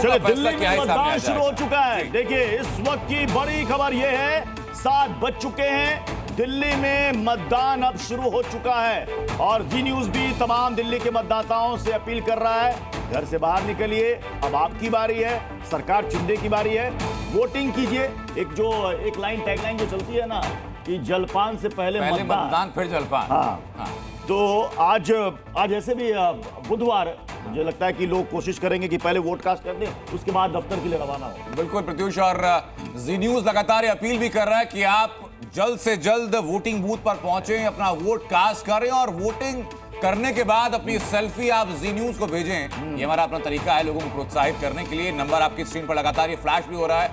का दिल्ली फैसला क्या में है सामने आ मतदान शुरू हो जाएगा। चुका है। देखिए इस वक्त की बड़ी खबर यह है 7 बज चुके हैं, दिल्ली में मतदान अब शुरू हो चुका है और जी न्यूज भी तमाम दिल्ली के मतदाताओं से अपील कर रहा है, घर से बाहर निकलिए, अब आपकी बारी है, सरकार चुनने की बारी है, वोटिंग कीजिए। एक लाइन टैगलाइन जो चलती है ना कि जलपान से पहले मतदान फिर जलपान। हाँ। तो आज ऐसे भी बुधवार, मुझे लगता है कि लोग कोशिश करेंगे कि पहले वोट कास्ट कर दें, उसके बाद दफ्तर के लिए रवाना हो। बिल्कुल प्रत्युष, और जी न्यूज लगातार अपील भी कर रहा है कि आप जल्द से जल्द वोटिंग बूथ पर पहुंचे, अपना वोट कास्ट करें और वोटिंग करने के बाद अपनी सेल्फी आप जी न्यूज को भेजें। ये हमारा अपना तरीका है लोगों को प्रोत्साहित करने के लिए। नंबर आपकी स्क्रीन पर लगातार ये फ्लैश भी हो रहा है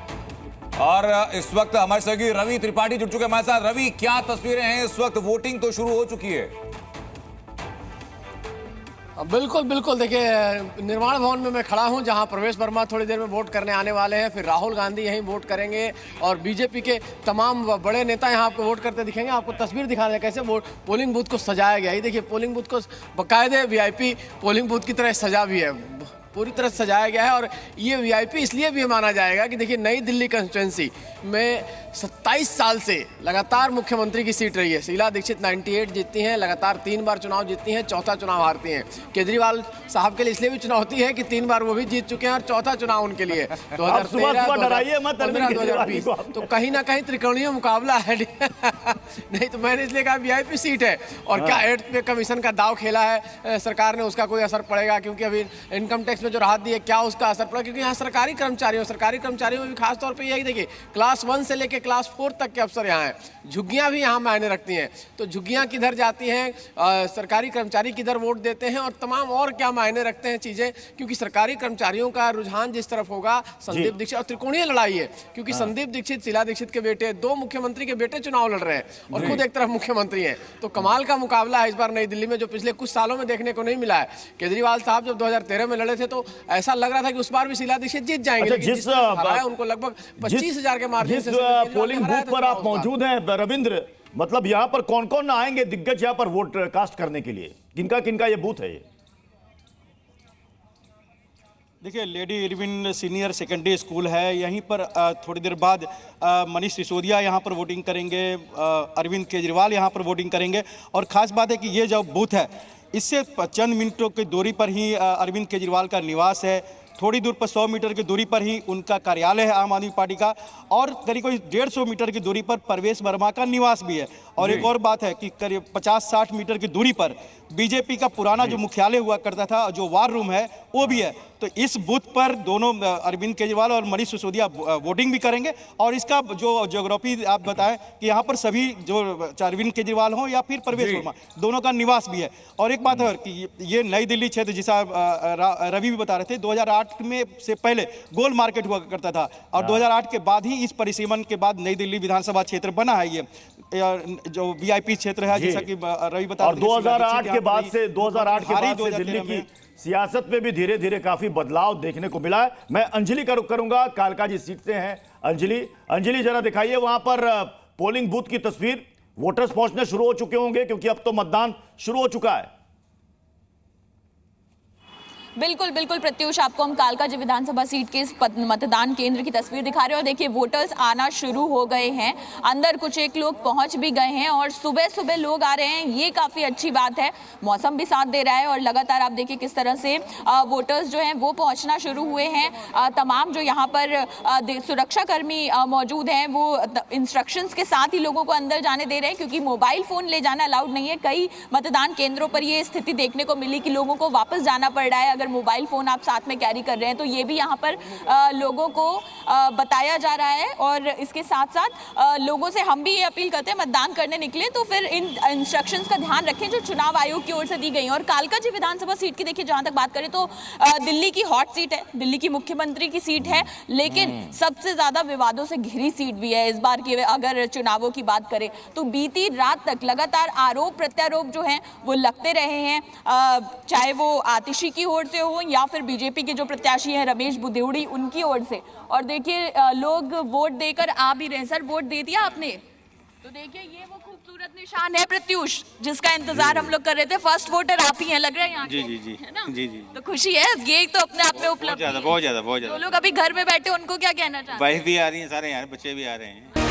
और इस वक्त हमारे सहयोगी रवि त्रिपाठी जुड़ चुके हैं हमारे साथ। रवि, क्या तस्वीरें हैं इस वक्त? वोटिंग तो शुरू हो चुकी है। बिल्कुल बिल्कुल, देखिए निर्माण भवन में मैं खड़ा हूं जहां प्रवेश वर्मा थोड़ी देर में वोट करने आने वाले हैं, फिर राहुल गांधी यहीं वोट करेंगे और बीजेपी के तमाम बड़े नेता यहां आपको वोट करते दिखेंगे। आपको तस्वीर दिखा रहे हैं कैसे वोट पोलिंग बूथ को सजाया गया है। देखिए पोलिंग बूथ को बाकायदे वीआईपी पोलिंग बूथ की तरह सजा भी है, पूरी तरह सजाया गया है और ये वीआईपी इसलिए भी माना जाएगा कि देखिए नई दिल्ली कंस्टिट्यूंसी में 27 साल से लगातार मुख्यमंत्री की सीट रही है। शीला दीक्षित 98 जीतती हैं, लगातार 3 बार चुनाव जीतती हैं, चौथा चुनाव हारती हैं। केजरीवाल साहब के लिए इसलिए भी चुनौती है कि 3 बार वो भी जीत चुके हैं और चौथा चुनाव उनके लिए 2013-2020। तो कहीं ना कहीं त्रिकोणीय मुकाबला है। नहीं तो मैंने इसलिए कहा वीआईपी सीट है। और क्या 8th पे कमीशन का दाव खेला है सरकार ने, उसका कोई असर पड़ेगा? क्योंकि अभी इनकम टैक्स में जो राहत दी है, क्या उसका असर पड़ा? क्योंकि यहाँ सरकारी कर्मचारियों में भी खास तौर पे यही देखिए क्लास 1 से लेकर क्लास 4 तक के अफसर यहाँ हैं। झुग्गियाँ भी यहाँ मायने रखती हैं। तो झुग्गियाँ किधर जाती हैं, सरकारी कर्मचारी किधर वोट देते हैं और तमाम और क्या मायने रखते हैं चीज़ें। क्योंकि सरकारी कर्मचारियों का रुझान जिस तरफ होगा, संदीप दीक्षित और त्रिकोणीय लड़ाई है क्योंकि संदीप दीक्षित शीला दीक्षित के बेटे, 2 मुख्यमंत्री के बेटे चुनाव लड़ रहे हैं और खुद एक तरफ मुख्यमंत्री हैं। तो कमाल का मुकाबला है इस बार नई दिल्ली में, जो पिछले कुछ सालों में देखने को नहीं मिला है। केजरीवाल साहब जब 2013 में लड़े थे तो ऐसा लग रहा था कि उस बार भी शीला दीक्षित जीत जाएंगे। उनको लगभग 25,000 के मार्जिन से पोलिंग बूथ पर आप मौजूद हैं रविंद्र, मतलब यहाँ पर कौन कौन आएंगे दिग्गज यहाँ पर वोट कास्ट करने के लिए? किनका किनका ये बूथ है? ये देखिए lady Irwin senior secondary school है, यहीं पर थोड़ी देर बाद मनीष सिसोदिया यहाँ पर वोटिंग करेंगे, अरविंद केजरीवाल यहाँ पर वोटिंग करेंगे। और ख़ास बात है कि ये जो बूथ है इससे चंद मिनटों की दूरी पर ही अरविंद केजरीवाल का निवास है, थोड़ी दूर पर 100 मीटर की दूरी पर ही उनका कार्यालय है आम आदमी पार्टी का, और करीब 150 मीटर की दूरी पर प्रवेश वर्मा का निवास भी है। और एक और बात है कि करीब 50-60 मीटर की दूरी पर बीजेपी का पुराना जो मुख्यालय हुआ करता था, जो वार रूम है, वो भी है। तो इस बूथ पर दोनों अरविंद केजरीवाल और मनीष सिसोदिया वोटिंग भी करेंगे। और इसका जो ज्योग्राफी आप बताएं कि यहाँ पर सभी जो अरविंद केजरीवाल हो या फिर प्रवेश वर्मा, दोनों का निवास भी है। और एक बात है कि ये नई दिल्ली क्षेत्र, जिसा रवि भी बता रहे थे, 2008 में से पहले गोल मार्केट हुआ करता था और 2008 के बाद ही इस परिसीमन के बाद नई दिल्ली विधानसभा क्षेत्र बना है। ये जो वीआईपी क्षेत्र है, जैसा कि रवि बता रहे थे। 2008 के बाद से दिल्ली की सियासत में भी धीरे धीरे काफी बदलाव देखने को मिला है। मैं अंजलि का रुख करूंगा, कालका जी सीट से हैं। अंजलि जरा दिखाइए वहां पर पोलिंग बूथ की तस्वीर। वोटर्स पहुंचने शुरू हो चुके होंगे क्योंकि अब तो मतदान शुरू हो चुका है। बिल्कुल बिल्कुल प्रत्युष, आपको हम कालका जी विधानसभा सीट के इस मतदान केंद्र की तस्वीर दिखा रहे हैं और देखिए वोटर्स आना शुरू हो गए हैं। अंदर कुछ एक लोग पहुंच भी गए हैं और सुबह सुबह लोग आ रहे हैं, ये काफ़ी अच्छी बात है। मौसम भी साथ दे रहा है और लगातार आप देखिए किस तरह से वोटर्स जो हैं वो पहुंचना शुरू हुए हैं। तमाम जो यहाँ पर सुरक्षाकर्मी मौजूद हैं वो इंस्ट्रक्शंस के साथ ही लोगों को अंदर जाने दे रहे हैं क्योंकि मोबाइल फ़ोन ले जाना अलाउड नहीं है। कई मतदान केंद्रों पर ये स्थिति देखने को मिली कि लोगों को वापस जाना पड़ रहा है मोबाइल फोन आप साथ में कैरी कर रहे हैं। तो ये भी यहाँ पर लोगों को बताया जा रहा है और इसके साथ साथ लोगों से हम भी ये अपील करते हैं मतदान करने निकले तो फिर इन इंस्ट्रक्शंस का ध्यान रखें जो चुनाव आयोग की ओर से दी गई। और कालका जी विधानसभा सीट की देखिए जहां तक बात करें तो दिल्ली की हॉट सीट है, दिल्ली की मुख्यमंत्री की सीट है, लेकिन सबसे ज्यादा विवादों से घिरी सीट भी है इस बार की। अगर चुनावों की बात करें तो बीती रात तक लगातार आरोप प्रत्यारोप जो हैं वो लगते रहे हैं, चाहे वो आतिशी की ओर से हो या फिर बीजेपी के जो प्रत्याशी हैं रमेश बुदेउड़ी उनकी ओर से। और देखिए लोग वोट देकर आ भी रहे हैं। सर वोट दे दिया आपने? तो देखिए ये वो खूबसूरत निशान है प्रत्युष, जिसका इंतजार हम लोग कर रहे थे। फर्स्ट वोटर आप ही हैं लग रहे हैं यहाँ जी के, जी जी है ना? जी जी तो खुशी है, ये तो अपने आप में उपलब्धि है। बहुत ज्यादा जो लोग अभी घर में बैठे उनको क्या कहना चाहते हैं? वाइफ भी आ रही है, सारे यहाँ बच्चे भी आ रहे हैं।